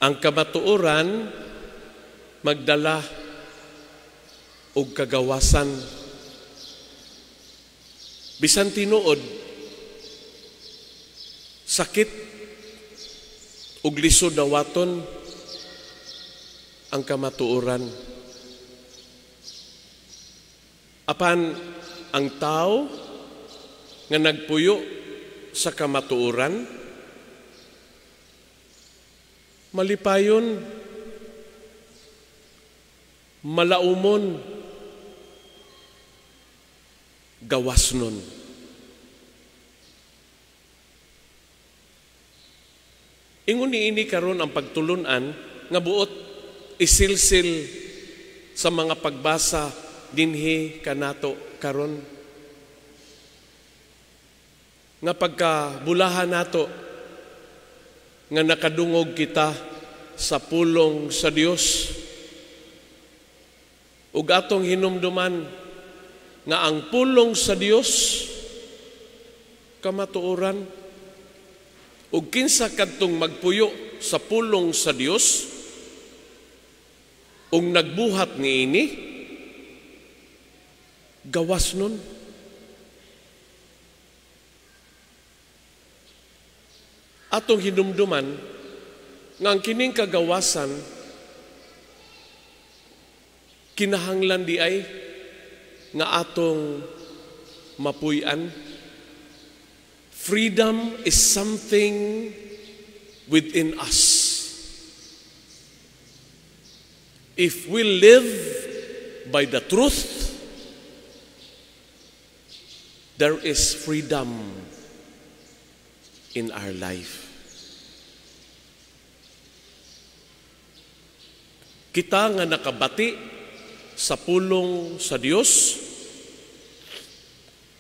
Ang kamatuoran magdala og kagawasan. Bisan tinuod, sakit ug lisod dawaton ang kamatuoran. Apan ang tao nga nagpuyo sa kamatuoran, malipayon, malaumon, gawasnon. Ingon niini karon ang pagtulunan nga buot isilsil sa mga pagbasa dinhi kanato karon. Nga pagkabulahan nato nga nakadungog kita sa pulong sa Dios ug atong hinumduman nga ang pulong sa Dios kamatuoran ug kinsa kadtong magpuyo sa pulong sa Dios ug nagbuhat niini gawasnon. Atong hinumduman nga ang kining kagawasan kinahanglan di ay nga atong mapuy-an. Freedom is something within us. If we live by the truth, there is freedom in our life. Kita nga nakabati sa pulong sa Dios,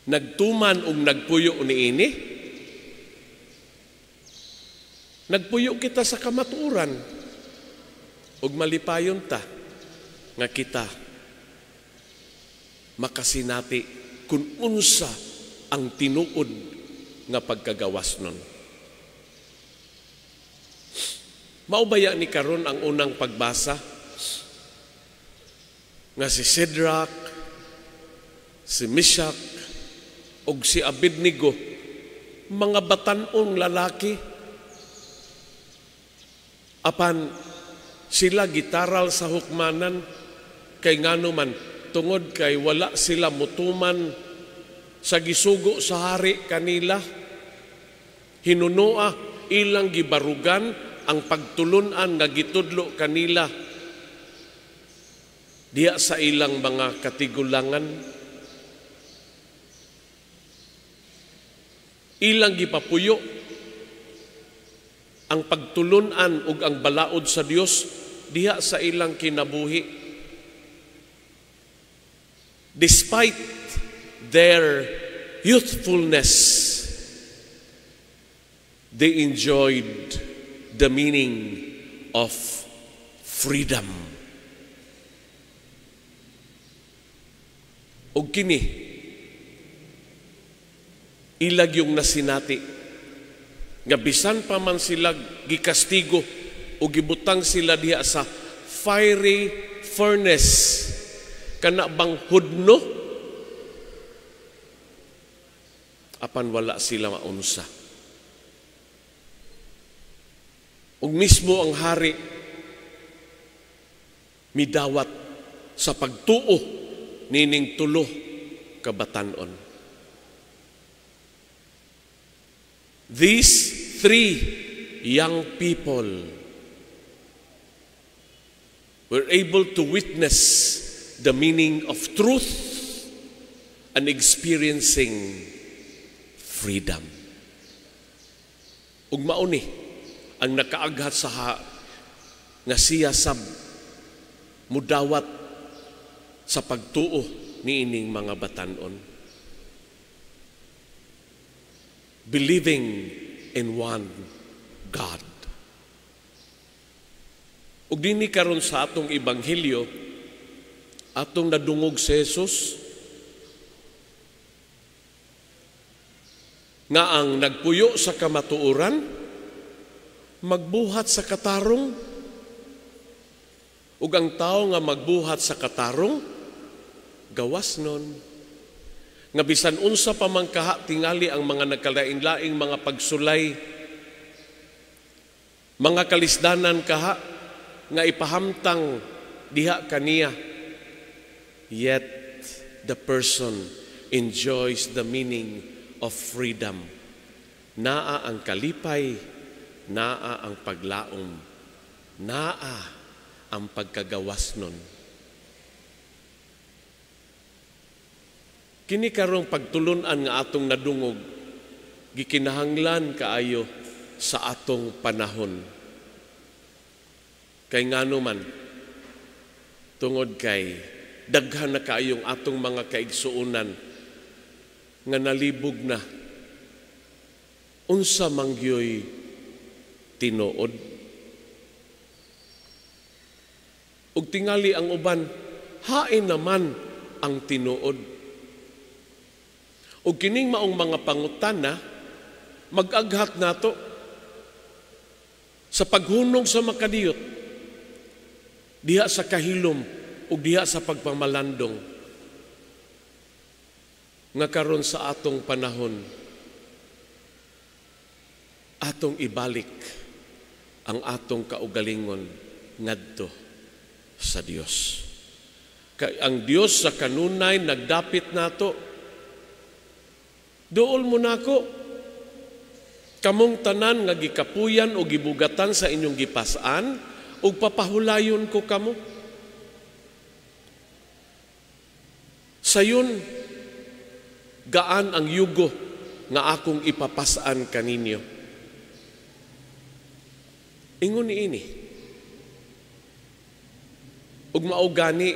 nagtuman ug nagpuyo niini, nagpuyo kita sa kamatuoran ug malipayon ta nga kita makasinati kung unsa ang tinuod nga pagkagawas nun. Maubaya ni karon ang unang pagbasa nga si Shadrach, si Meshach, ug si Abednego, mga batan-ong lalaki. Apan sila gitaral sa hukmanan kay ngano man tungod kay wala sila mutuman sa gisugo sa hari kanila. Hinunua ilang gibarugan ang pagtulunan nga gitudlo kanila diya sa ilang mga katigulangan. Ilang gipapuyo ang pagtulunan ug ang balaod sa Dios diha sa ilang kinabuhi. Despite their youthfulness, they enjoyed the meaning of freedom. Ug kini ilag yung nasinati nga bisan pa man sila gikastigo o gibutang sila diha sa fiery furnace kana bang hudno, apan wala sila maunsa. Ug mismo ang hari midawat sa pagtuo nining tulo ka batan-on. These three young people were able to witness the meaning of truth and experiencing freedom. Ug mauni ang nakaaghat sa nga siya sab mudawat sa pagtuo niining mga batan-on. Believing in one God. Ug dinhi karon sa atong ebanghelyo, atong nadungog si Jesus nga ang nagpuyo sa kamatuoran magbuhat sa katarong Ug ang tao nga magbuhat sa katarong, gawas nun. Nga bisan unsa pa man kaha tingali ang mga nagkalain-laing mga pagsulay, mga kalisdanan kaha nga ipahamtang diha kaniya, yet the person enjoys the meaning of freedom. Naa ang kalipay, naa ang paglaom, naa ang pagkagawas nun. Kini karong pagtulunan nga atong nadungog, gikinahanglan kaayo sa atong panahon. Kay ngano man, tungod kay daghan na kaayong atong mga kaigsuunan nga nalibog na unsa mangyoy tinuod. Ug tingali ang uban, hain naman ang tinuod. Ug kining maong mga pangutana, mag-aghat nato sa paghunong sa makadiyot, diha sa kahilom ug diha sa pagpamalandong, nga karon sa atong panahon, atong ibalik ang atong kaugalingon ngadto sa Dios. Kay ang Dios sa kanunay nagdapit nato, duol mo nako, kamong tanan nga gikapuyan o gibugatan sa inyong gipasan, ug papahulayon ko kamo. Sayon, gaan ang yugo nga akong ipapasaan kaninyo. Ingon niini. Ug mao gani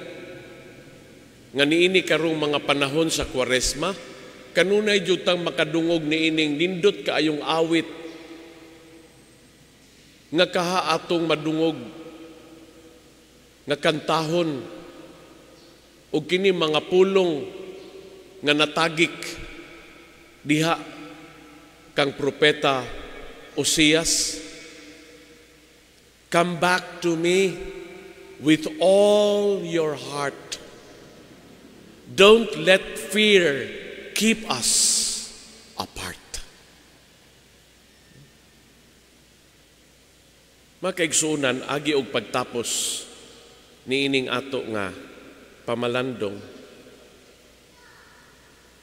nga niini karong mga panahon sa Kwaresma, kanunay jud tang makadungog niining nindot kaayong awit nga kaha atong madungog nga kantahon ug kini mga pulong nga natagik diha kang propeta Osias. Come back to me with all your heart. Don't let fear keep us apart. Makaigsunan, agi og pagtapos niining ato nga pamalandong,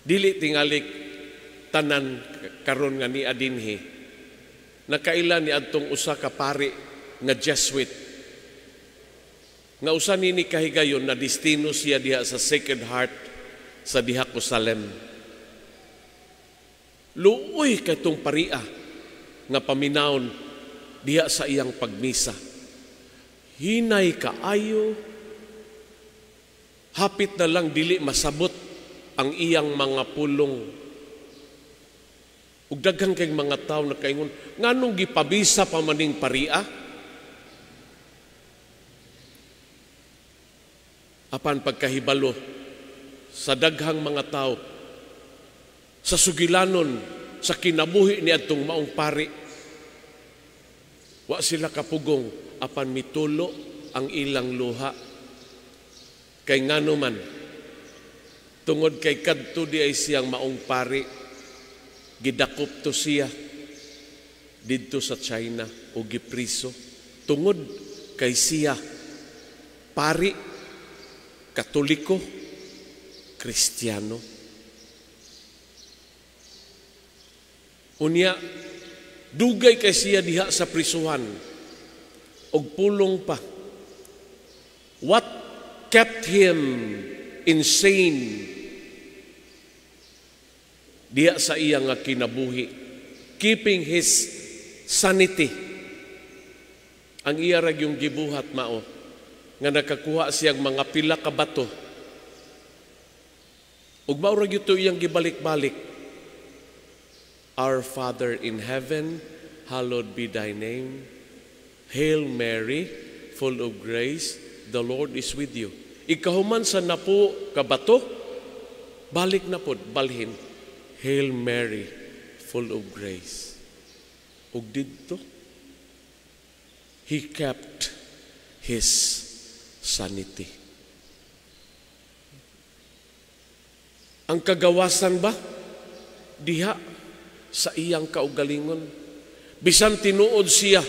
dili tingalik tanan karon nga ni adinhi, nakailan ni adtong usa ka pari nga Jesuit, nga usa nini kahigayon na destino siya diha sa Sacred Heart sa diha Jerusalem. Luoy katong paria nga paminawon diha sa iyang pagmisa. Hinay kaayo, hapit na lang dili masabot ang iyang mga pulong. Ug daghan kay mga tawo na kaingon, nganong gipabisa pa maning paria? Apan pagkahibalo sa daghang mga tao, sa sugilanon, sa kinabuhi ni atong maong pari, wa sila kapugong apan mitulo ang ilang luha. Kay ngano man, tungod kay kadto di ay siyang maong pari, gidakop to siya didto sa China o gipriso. Tungod kay siya pari, Katoliko, Kristiyano. Unya, dugay kay siya diha sa prisuhan og pulong pa. What kept him insane diha sa iya nga kinabuhi? Keeping his sanity. Ang iya rag yung gibuhat mao, nga nakakuha siyang mga pila ka bato. Ug mao ra gyud iyang gibalik-balik. Our Father in heaven, hallowed be thy name. Hail Mary, full of grace, the Lord is with you. Ikahuman sa napo ka bato, balik na pod, balhin. Hail Mary, full of grace. Ug didto, he kept his sanity. Ang kagawasan ba diha sa iyang kaugalingon? Bisan tinuod siya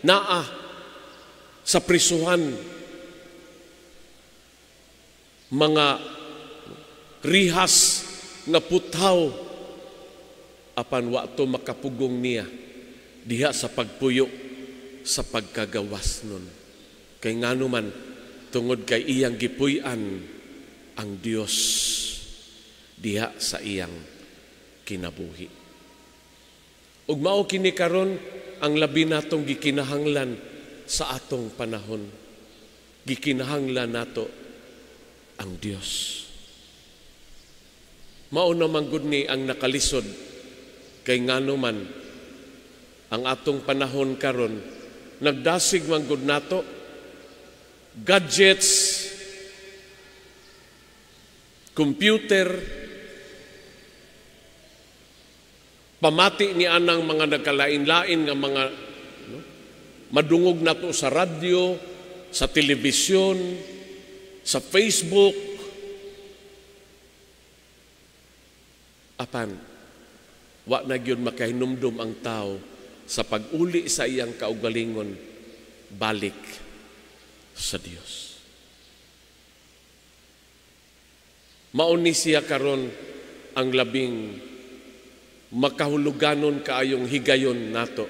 naa sa prisuhan, mga rihas nga puthaw, apan wa to makapugong niya diha sa pagpuyo sa pagkagawas nun. Kay ngano man tungod kay iyang gipuy-an ang Dios diha sa iyang kinabuhi. Ug mao kini karon ang labi natong gikinahanglan sa atong panahon. Gikinahanglan nato ang Dios. Mao naman gud ni ang nakalisod kay ngano man ang atong panahon karon nagdasig man gud nato gadgets, computer, pamati ni anang mga nagkalain-lain nga mga madungog nato sa radyo, sa telebisyon, sa Facebook. Apan, wa na gyud makahinumdum ang tao sa pag-uli sa iyang kaugalingon balik sa Dios. Mauni siya karon ang labing makahuluganon kaayong higayon nato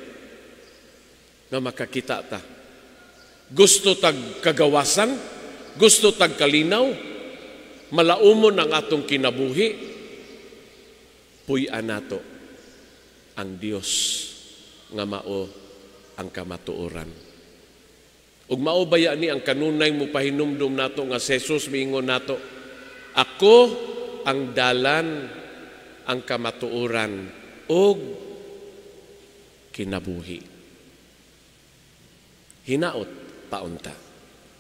nga makakita ta. Gusto tag kagawasan, gusto tag kalinaw, malaumon ang atong kinabuhi, puy-an nato ang Dios nga mao ang kamatuoran. Ug mao baya ni ang kanunay mo pahinumdum nato nga si Jesus miingon nato, ako ang dalan, ang kamatuoran ug kinabuhi. Hinaot paunta.